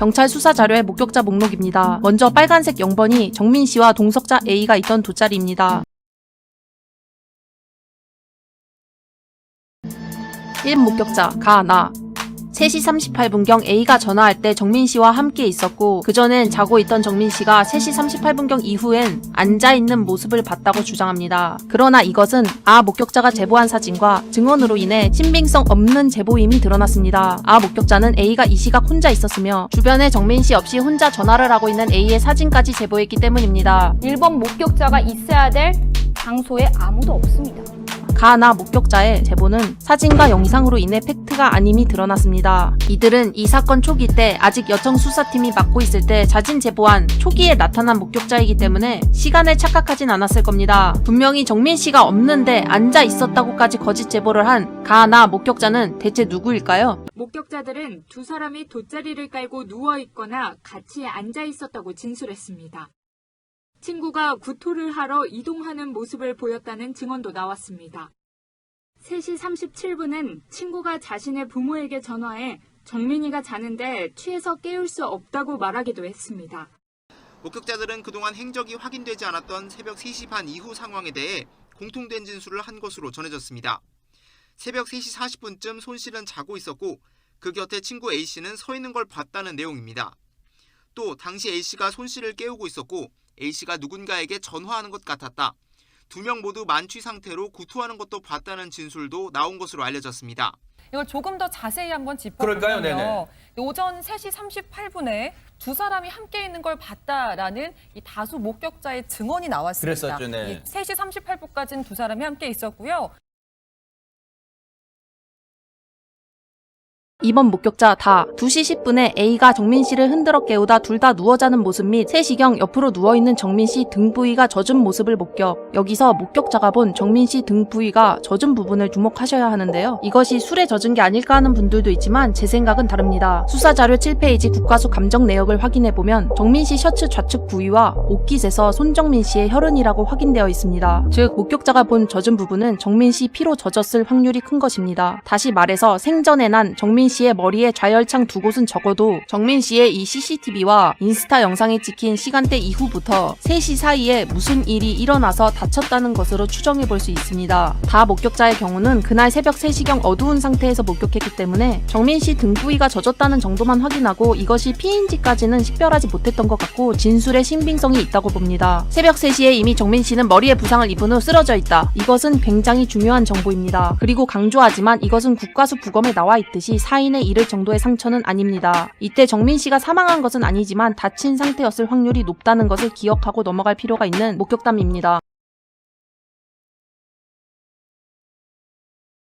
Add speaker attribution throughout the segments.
Speaker 1: 경찰 수사 자료의 목격자 목록입니다. 먼저 빨간색 0번이 정민씨와 동석자 A가 있던 돗자리입니다. 1번 목격자 가나 3시 38분경 A가 전화할 때 정민씨와 함께 있었고 그전엔 자고 있던 정민씨가 3시 38분경 이후엔 앉아있는 모습을 봤다고 주장합니다. 그러나 이것은 목격자가 제보한 사진과 증언으로 인해 신빙성 없는 제보임이 드러났습니다. 목격자는 A가 이 시각 혼자 있었으며 주변에 정민씨 없이 혼자 전화를 하고 있는 A의 사진까지 제보했기 때문입니다.
Speaker 2: 1번 목격자가 있어야 될 장소에 아무도 없습니다.
Speaker 1: 가나 목격자의 제보는 사진과 영상으로 인해 팩트가 아님이 드러났습니다. 이들은 이 사건 초기 때 아직 여청 수사팀이 맡고 있을 때 자진 제보한 초기에 나타난 목격자이기 때문에 시간을 착각하진 않았을 겁니다. 분명히 정민씨가 없는데 앉아 있었다고까지 거짓 제보를 한 가나 목격자는 대체 누구일까요?
Speaker 3: 목격자들은 두 사람이 돗자리를 깔고 누워있거나 같이 앉아 있었다고 진술했습니다. 친구가 구토를 하러 이동하는 모습을 보였다는 증언도 나왔습니다. 3시 37분은 친구가 자신의 부모에게 전화해 정민이가 자는데 취해서 깨울 수 없다고 말하기도 했습니다.
Speaker 4: 목격자들은 그동안 행적이 확인되지 않았던 새벽 3시 반 이후 상황에 대해 공통된 진술을 한 것으로 전해졌습니다. 새벽 3시 40분쯤 손 씨는 자고 있었고 그 곁에 친구 A씨는 서 있는 걸 봤다는 내용입니다. 또 당시 A씨가 손 씨를 깨우고 있었고 A씨가 누군가에게 전화하는 것 같았다. 두 명 모두 만취 상태로 구토하는 것도 봤다는 진술도 나온 것으로 알려졌습니다.
Speaker 5: 이걸 조금 더 자세히 한번 짚어보면요. 오전 3시 38분에 두 사람이 함께 있는 걸 봤다라는 이 다수 목격자의 증언이 나왔습니다.
Speaker 6: 그랬었죠, 네.
Speaker 5: 3시 38분까지는 두 사람이 함께 있었고요.
Speaker 1: 2번 목격자 다 2시 10분에 A가 정민씨를 흔들어 깨우다 둘 다 누워 자는 모습 및 3시경 옆으로 누워있는 정민씨 등 부위가 젖은 모습을 목격. 여기서 목격자가 본 정민씨 등 부위가 젖은 부분을 주목하셔야 하는데요. 이것이 술에 젖은 게 아닐까 하는 분들도 있지만 제 생각은 다릅니다. 수사자료 7페이지 국과수 감정 내역을 확인해보면 정민씨 셔츠 좌측 부위와 옷깃에서 손정민씨의 혈흔이라고 확인되어 있습니다. 즉 목격자가 본 젖은 부분은 정민씨 피로 젖었을 확률이 큰 것입니다. 다시 말해서 생전에 난 정민씨의 머리에 좌열창 두 곳은 적어도 정민씨의 이 CCTV와 인스타 영상에 찍힌 시간대 이후부터 3시 사이에 무슨 일이 일어나서 다쳤다는 것으로 추정해볼 수 있습니다. 다 목격자의 경우는 그날 새벽 3시경 어두운 상태에서 목격했기 때문에 정민씨 등 부위가 젖었다는 정도만 확인하고 이것이 피인지까지는 식별하지 못했던 것 같고 진술에 신빙성이 있다고 봅니다. 새벽 3시에 이미 정민씨는 머리에 부상을 입은 후 쓰러져 있다. 이것은 굉장히 중요한 정보입니다. 그리고 강조하지만 이것은 국과수 부검에 나와 있듯이 사인에 이를 정도의 상처는 아닙니다. 이때 정민씨가 사망한 것은 아니지만 다친 상태였을 확률이 높다는 것을 기억하고 넘어갈 필요가 있는 목격담입니다.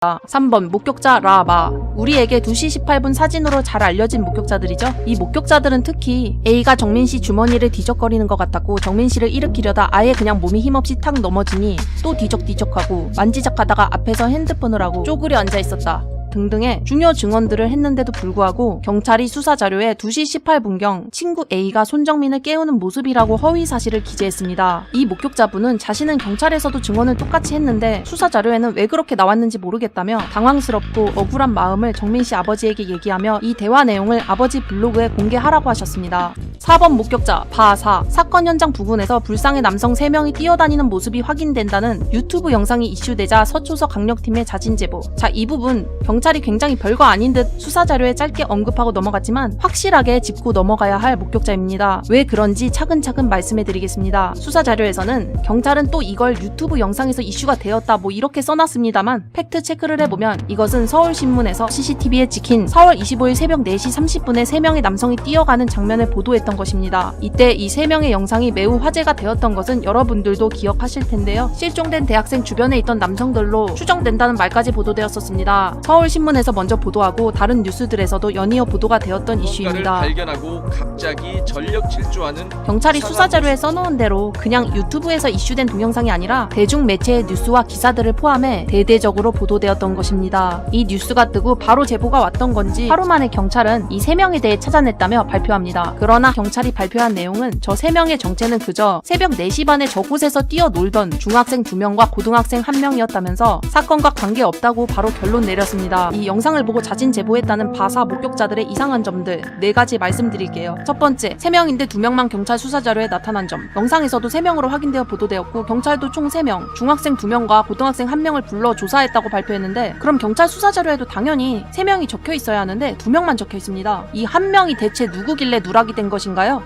Speaker 1: 3번 목격자 라마. 우리에게 2시 18분 사진으로 잘 알려진 목격자들이죠. 이 목격자들은 특히 A가 정민씨 주머니를 뒤적거리는 것 같았고 정민씨를 일으키려다 아예 그냥 몸이 힘없이 탁 넘어지니 또 뒤적뒤적하고 만지작하다가 앞에서 핸드폰을 하고 쪼그려 앉아있었다 등등의 중요 증언들을 했는데도 불구하고 경찰이 수사 자료에 2시 18분경 친구 A가 손정민을 깨우는 모습이라고 허위 사실을 기재했습니다. 이 목격자분은 자신은 경찰에서도 증언을 똑같이 했는데 수사 자료에는 왜 그렇게 나왔는지 모르겠다며 당황스럽고 억울한 마음을 정민씨 아버지에게 얘기하며 이 대화 내용을 아버지 블로그에 공개하라고 하셨습니다. 4번 목격자 바사. 사건 현장 부근에서 불상의 남성 3명이 뛰어다니는 모습이 확인된다는 유튜브 영상이 이슈되자 서초서 강력팀의 자진 제보. 자, 이 부분 경찰이 굉장히 별거 아닌 듯 수사 자료에 짧게 언급하고 넘어갔지만 확실하게 짚고 넘어가야 할 목격자입니다. 왜 그런지 차근차근 말씀해드리겠습니다. 수사 자료에서는 경찰은 또 이걸 유튜브 영상에서 이슈가 되었다 뭐 이렇게 써놨습니다만 팩트 체크를 해보면 이것은 서울신문에서 CCTV에 찍힌 4월 25일 새벽 4시 30분에 3명의 남성이 뛰어가는 장면을 보도했던 발견했던 것입니다. 이때 이 3명의 영상이 매우 화제가 되었던 것은 여러분들도 기억하실 텐데요. 실종된 대학생 주변에 있던 남성들로 추정된다는 말까지 보도되었었습니다. 서울신문에서 먼저 보도하고 다른 뉴스들에서도 연이어 보도가 되었던 이슈입니다.
Speaker 6: 발견하고 갑자기 전력 질주하는
Speaker 1: 경찰이 수사 자료에 써놓은 대로 그냥 유튜브에서 이슈된 동영상이 아니라 대중매체의 뉴스와 기사들을 포함해 대대적으로 보도되었던 것입니다. 이 뉴스가 뜨고 바로 제보가 왔던 건지 하루 만에 경찰은 이 3명에 대해 찾아냈다며 발표합니다. 그러나 경찰이 발표한 내용은 저 3명의 정체는 그저 새벽 4시 반에 저곳에서 뛰어놀던 중학생 2명과 고등학생 1명이었다면서 사건과 관계없다고 바로 결론 내렸습니다. 이 영상을 보고 자진 제보했다는 바사 목격자들의 이상한 점들 4가지 말씀드릴게요. 첫 번째, 3명인데 2명만 경찰 수사 자료에 나타난 점. 영상에서도 3명으로 확인되어 보도되었고 경찰도 총 3명, 중학생 2명과 고등학생 1명을 불러 조사했다고 발표했는데 그럼 경찰 수사 자료에도 당연히 3명이 적혀 있어야 하는데 2명만 적혀 있습니다. 이 1명이 대체 누구길래 누락이 된 것인가요?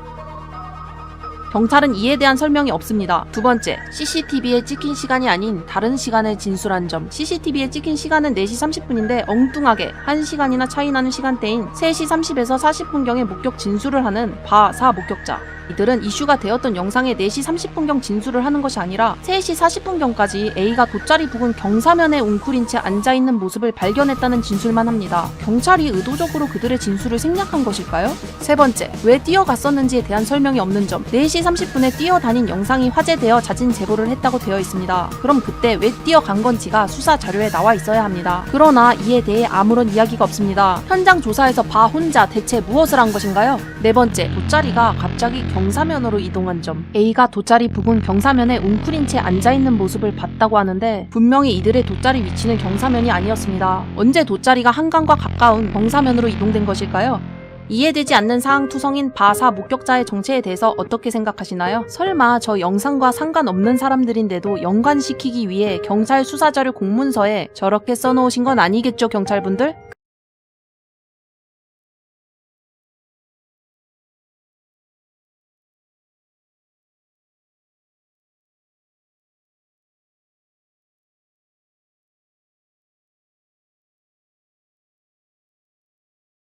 Speaker 1: 경찰은 이에 대한 설명이 없습니다. 두 번째, CCTV에 찍힌 시간이 아닌 다른 시간을 진술한 점. CCTV에 찍힌 시간은 4시 30분인데 엉뚱하게 1시간이나 차이 나는 시간대인 3시 30에서 40분경에 목격 진술을 하는 바사 목격자. 이들은 이슈가 되었던 영상에 4시 30분경 진술을 하는 것이 아니라 3시 40분경까지 A가 돗자리 부근 경사면에 웅크린 채 앉아있는 모습을 발견했다는 진술만 합니다. 경찰이 의도적으로 그들의 진술을 생략한 것일까요? 세 번째, 왜 뛰어갔었는지에 대한 설명이 없는 점. 4시 30분에 뛰어다닌 영상이 화제되어 자진 제보를 했다고 되어 있습니다. 그럼 그때 왜 뛰어간 건지가 수사 자료에 나와 있어야 합니다. 그러나 이에 대해 아무런 이야기가 없습니다. 현장 조사에서 바 혼자 대체 무엇을 한 것인가요? 네 번째, 돗자리가 갑자기 경사면으로 이동한 점. A가 돗자리 부근 경사면에 웅크린 채 앉아있는 모습을 봤다고 하는데 분명히 이들의 돗자리 위치는 경사면이 아니었습니다. 언제 돗자리가 한강과 가까운 경사면으로 이동된 것일까요? 이해되지 않는 사항투성인 바사 목격자의 정체에 대해서 어떻게 생각하시나요? 설마 저 영상과 상관없는 사람들인데도 연관시키기 위해 경찰 수사자료 공문서에 저렇게 써놓으신 건 아니겠죠, 경찰분들?